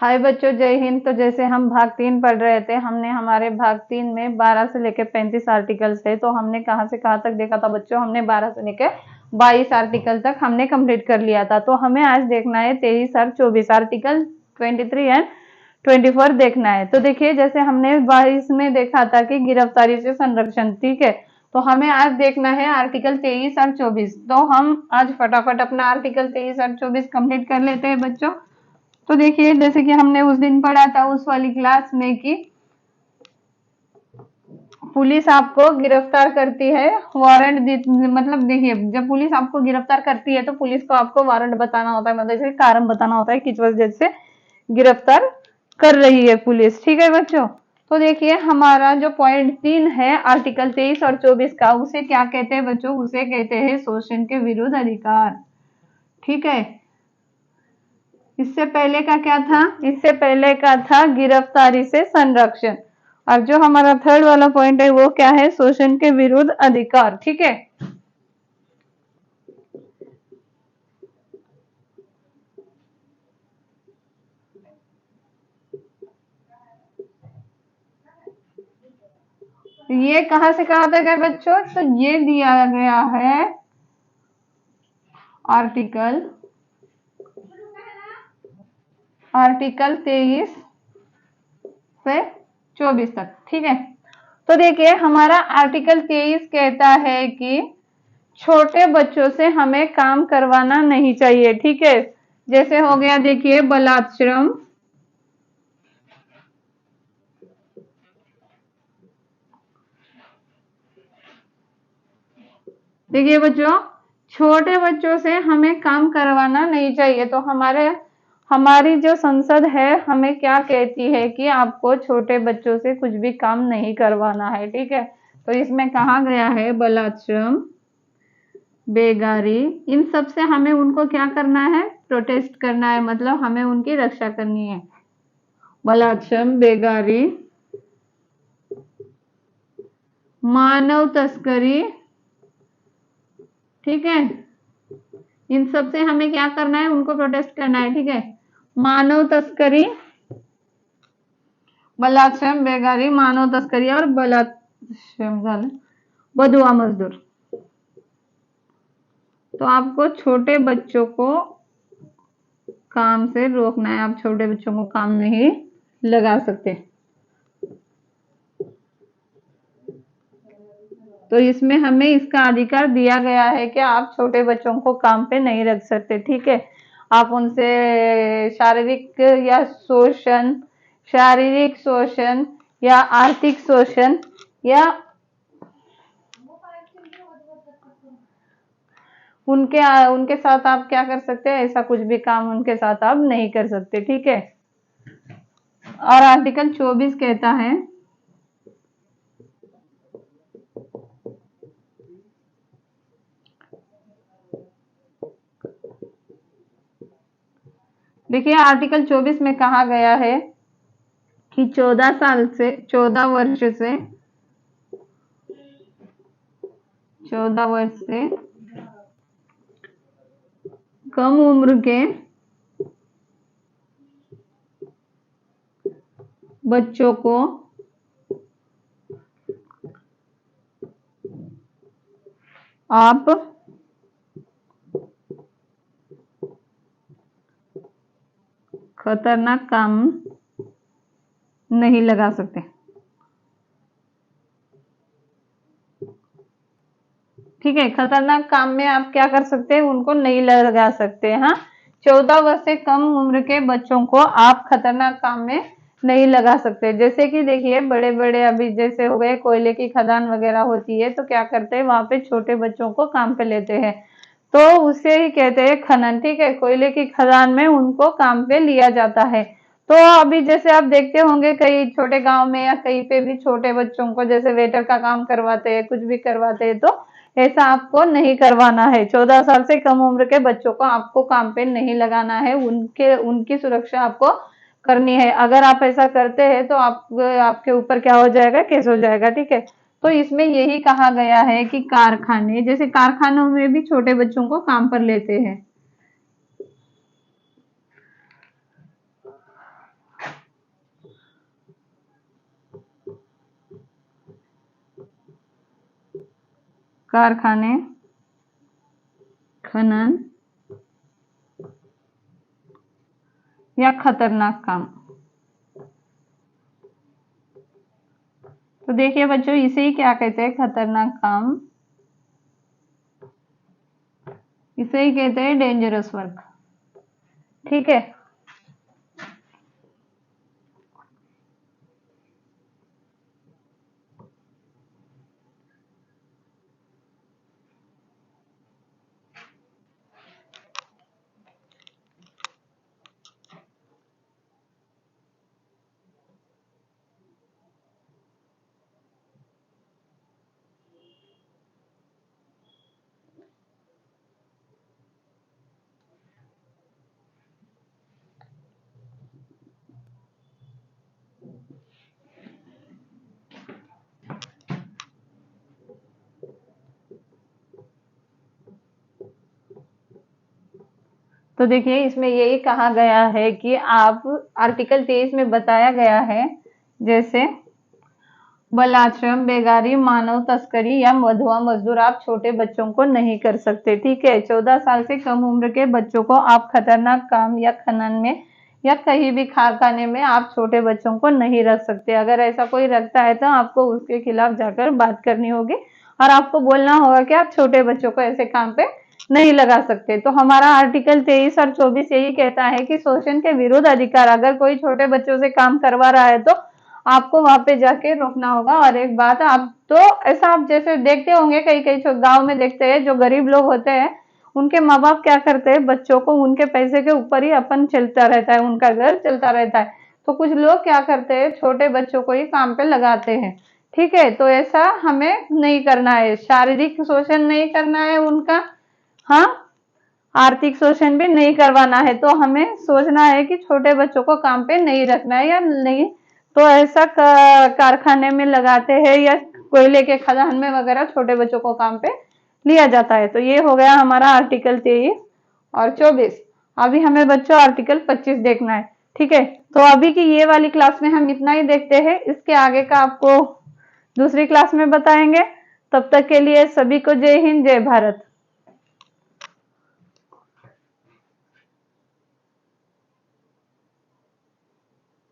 हाय बच्चों, जय हिंद। तो जैसे हम भाग 3 पढ़ रहे थे, हमने हमारे भाग 3 में 12 से लेकर 35 आर्टिकल्स थे। तो हमने कहाँ से कहाँ तक देखा था बच्चों? हमने 12 से लेकर 22 आर्टिकल तक हमने कंप्लीट कर लिया था। तो हमें आज देखना है 23 और 24 आर्टिकल 23 एंड 24 देखना है। तो देखिए, जैसे हमने 22 में देखा था कि गिरफ्तारी से संरक्षण, ठीक है। तो हमें आज देखना है आर्टिकल 23 और 24। तो हम आज फटाफट अपना आर्टिकल 23 और 24 कंप्लीट कर लेते हैं बच्चों। तो देखिए, जैसे कि हमने उस दिन पढ़ा था उस वाली क्लास में कि पुलिस आपको गिरफ्तार करती है, वारंट मतलब देखिए, जब पुलिस आपको गिरफ्तार करती है तो पुलिस को आपको वारंट बताना होता है, मतलब जैसे कारण बताना होता है किस वजह से गिरफ्तार कर रही है पुलिस, ठीक है बच्चों। तो देखिए, हमारा जो पॉइंट 3 है आर्टिकल 23 और 24 का, उसे क्या कहते हैं बच्चों? उसे कहते हैं शोषण के विरुद्ध अधिकार, ठीक है। इससे पहले का क्या था? इससे पहले का था गिरफ्तारी से संरक्षण। और जो हमारा थर्ड वाला पॉइंट है वो क्या है? शोषण के विरुद्ध अधिकार, ठीक है। ये कहां से कहां तक है बच्चों? तो ये दिया गया है आर्टिकल 23 से 24 तक, ठीक है। तो देखिए, हमारा आर्टिकल 23 कहता है कि छोटे बच्चों से हमें काम करवाना नहीं चाहिए, ठीक है। जैसे हो गया, देखिए, बलात्श्रम, देखिए बच्चों, छोटे बच्चों से हमें काम करवाना नहीं चाहिए। तो हमारी जो संसद है हमें क्या कहती है कि आपको छोटे बच्चों से कुछ भी काम नहीं करवाना है, ठीक है। तो इसमें कहा गया है बलात्श्रम, बेगारी, इन सब से हमें उनको क्या करना है? प्रोटेस्ट करना है, मतलब हमें उनकी रक्षा करनी है। बलात्श्रम, बेगारी, मानव तस्करी, ठीक है, इन सब से हमें क्या करना है? उनको प्रोटेस्ट करना है, ठीक है। मानव तस्करी, बलात्श्रम, बेगारी, मानव तस्करी और बलात्श्रम, बधुआ मजदूर। तो आपको छोटे बच्चों को काम से रोकना है, आप छोटे बच्चों को काम नहीं लगा सकते। तो इसमें हमें इसका अधिकार दिया गया है कि आप छोटे बच्चों को काम पे नहीं रख सकते, ठीक है। आप उनसे शारीरिक या शोषण, शारीरिक शोषण या आर्थिक शोषण या उनके उनके साथ आप क्या कर सकते हैं? ऐसा कुछ भी काम उनके साथ आप नहीं कर सकते, ठीक है। और आर्टिकल 24 कहता है देखिए, आर्टिकल 24 में कहा गया है कि 14 वर्ष से 14 वर्ष से कम उम्र के बच्चों को आप खतरनाक काम नहीं लगा सकते, ठीक है। खतरनाक काम में आप क्या कर सकते हैं? उनको नहीं लगा सकते। हाँ, 14 वर्ष से कम उम्र के बच्चों को आप खतरनाक काम में नहीं लगा सकते। जैसे कि देखिए, बड़े बड़े अभी जैसे हो गए कोयले की खदान वगैरह होती है, तो क्या करते हैं? वहां पे छोटे बच्चों को काम पे लेते हैं, तो उसे ही कहते हैं खनन, ठीक है। कोयले की खदान में उनको काम पे लिया जाता है। तो अभी जैसे आप देखते होंगे कई छोटे गांव में या कहीं पे भी छोटे बच्चों को जैसे वेटर का काम करवाते हैं, कुछ भी करवाते हैं, तो ऐसा आपको नहीं करवाना है। 14 साल से कम उम्र के बच्चों को आपको काम पे नहीं लगाना है, उनकी सुरक्षा आपको करनी है। अगर आप ऐसा करते हैं तो आपके ऊपर क्या हो जाएगा? केस हो जाएगा, ठीक है। तो इसमें यही कहा गया है कि कारखाने, जैसे कारखानों में भी छोटे बच्चों को काम पर लेते हैं। कारखाने, खनन या खतरनाक काम। तो देखिए बच्चों, इसे ही क्या कहते हैं? खतरनाक काम। इसे ही कहते हैं डेंजरस वर्क। ठीक है। तो देखिए, इसमें यही कहा गया है कि आप आर्टिकल 23 में बताया गया है, जैसे बलाश्रम, बेगारी, मानव तस्करी या मधुआ मजदूर आप छोटे बच्चों को नहीं कर सकते। ठीक है। 14 साल से कम उम्र के बच्चों को आप खतरनाक काम या खनन में या कहीं भी कारखाने में आप छोटे बच्चों को नहीं रख सकते। अगर ऐसा कोई रखता है तो आपको उसके खिलाफ जाकर बात करनी होगी और आपको बोलना होगा कि आप छोटे बच्चों को ऐसे काम पे नहीं लगा सकते। तो हमारा आर्टिकल 23 और 24 यही कहता है कि शोषण के विरुद्ध अधिकार। अगर कोई छोटे बच्चों से काम करवा रहा है तो आपको वहां पे जाके रोकना होगा। और एक बात, आप तो ऐसा आप जैसे देखते होंगे, कई कई गांव में देखते हैं, जो गरीब लोग होते हैं उनके माँ बाप क्या करते हैं, बच्चों को उनके पैसे के ऊपर ही अपन चलता रहता है, उनका घर चलता रहता है। तो कुछ लोग क्या करते हैं, छोटे बच्चों को ही काम पे लगाते हैं। ठीक है। तो ऐसा हमें नहीं करना है, शारीरिक शोषण नहीं करना है उनका, हाँ, आर्थिक शोषण भी नहीं करवाना है। तो हमें सोचना है कि छोटे बच्चों को काम पे नहीं रखना है या नहीं। तो ऐसा कारखाने में लगाते हैं या कोयले के खदान में वगैरह छोटे बच्चों को काम पे लिया जाता है। तो ये हो गया हमारा आर्टिकल 23 और 24। अभी हमें बच्चों आर्टिकल 25 देखना है। ठीक है। तो अभी की ये वाली क्लास में हम इतना ही देखते हैं, इसके आगे का आपको दूसरी क्लास में बताएंगे। तब तक के लिए सभी को जय हिंद, जय भारत।